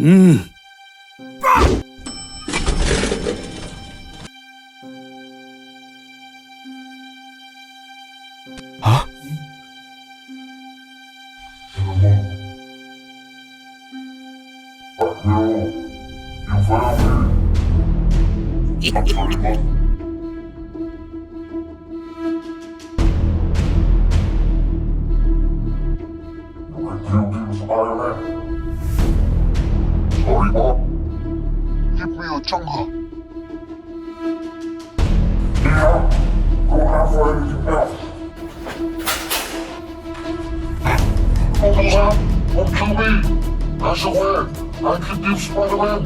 아? Sorry, Bob. Give me a chunga. Yeah, go have for anything else. Don't kill me. As a way, I can do Spiderman.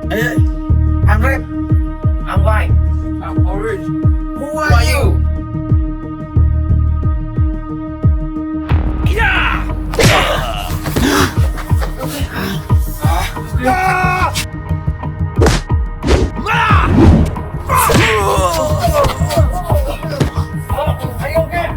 Hey, I'm red. I'm white. I'm orange. Who are you? Yeah! Are you okay?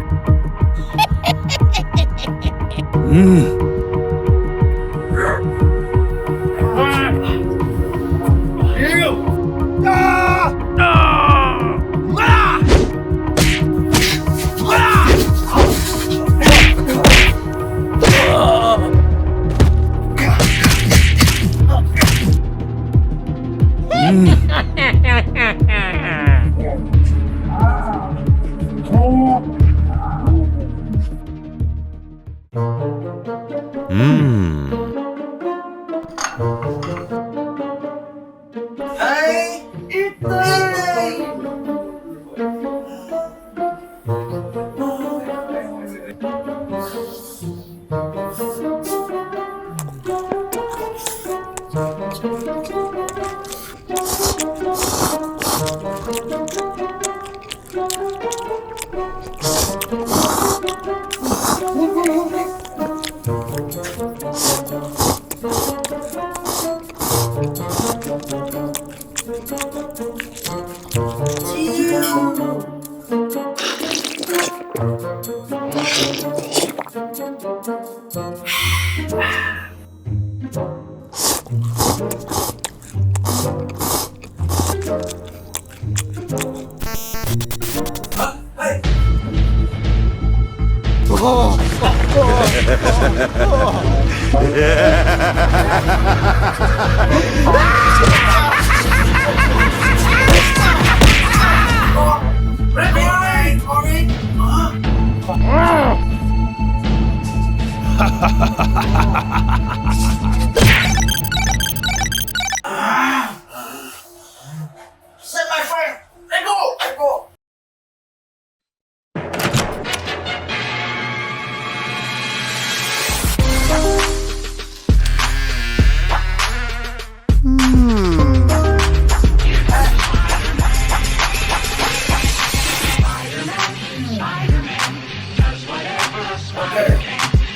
Save my friend! Let go! Let go!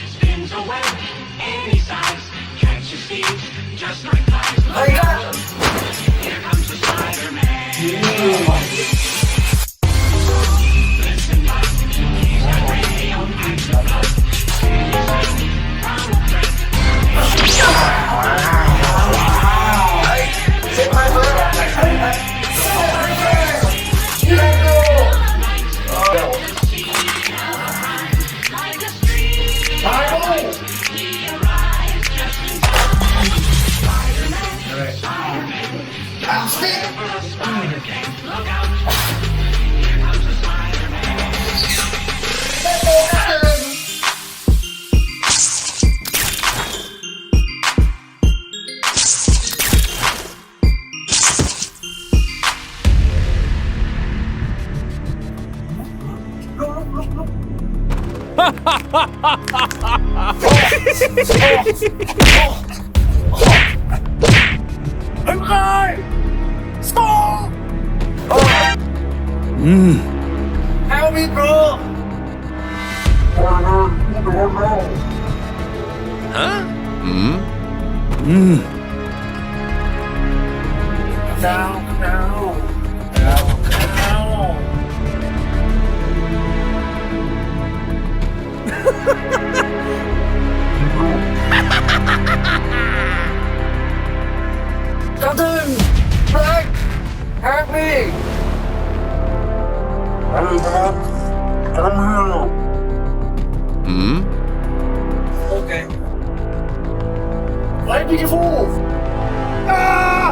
Spins away any size, catches thieves just like flies. I got him! Here comes the Spiderman. Listen up, he's got radio and the blood. Anything from a threat. Save my friend! Let go! Like a stream, Bible! he arrives just in time. Spiderman, I'm still! Spider can look out. Here comes the Spiderman. Let go, Captain! I'm high! Stop! Help me, bro! Spider-Man, you don't know. Down, down, down, down. Captain! Black! Help me! Hey, man. Come here. Okay. Why did you move? Ah!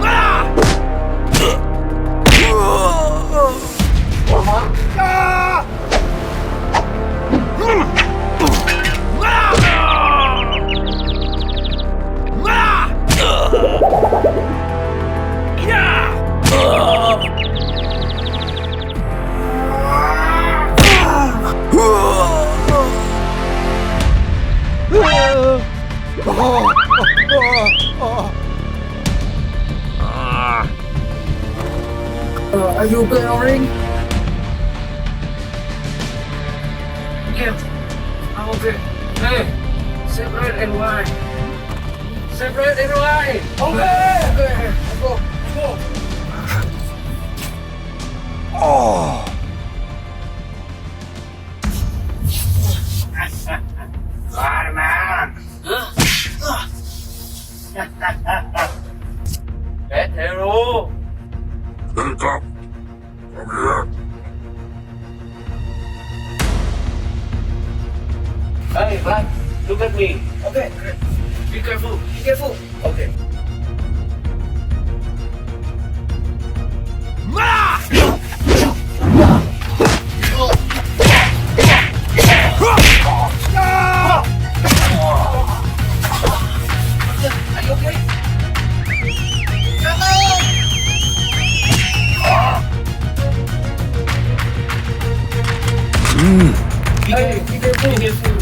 Ah! Ah! Are you bearing? Yes. I'm okay. Hey, separate and white. Separate and white. Okay. Okay. Let's go. Let's go. Spiderman. Pet hero. Hey, Cop. Come here. Hey, Black, look at me. Okay, great. Be careful. Be careful. Okay. Are you okay? Hey, be careful. Be careful.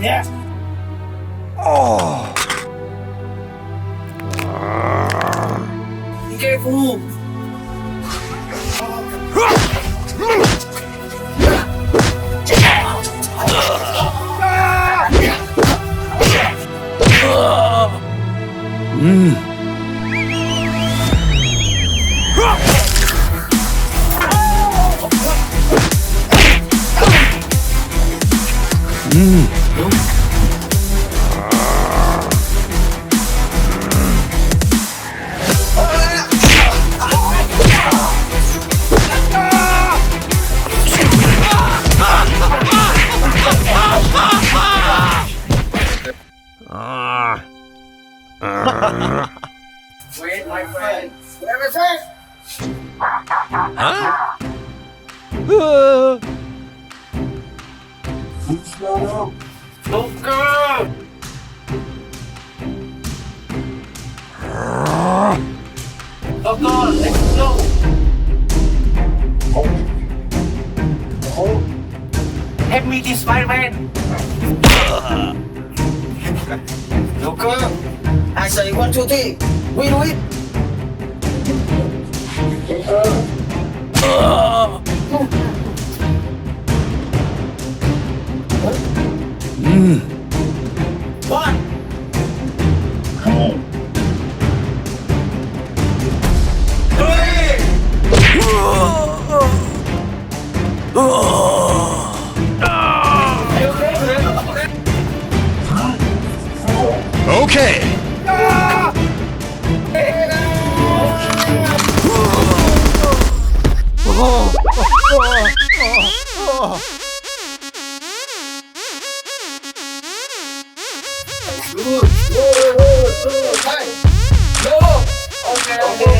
Yeah. Be careful. Wait, my friend. Where my friend? Who's that up? Joker! Joker, let's go. Help me, this Spiderman. Joker, I say 1, 2, 3. We do it. One. Okay. Good. Go. Okay.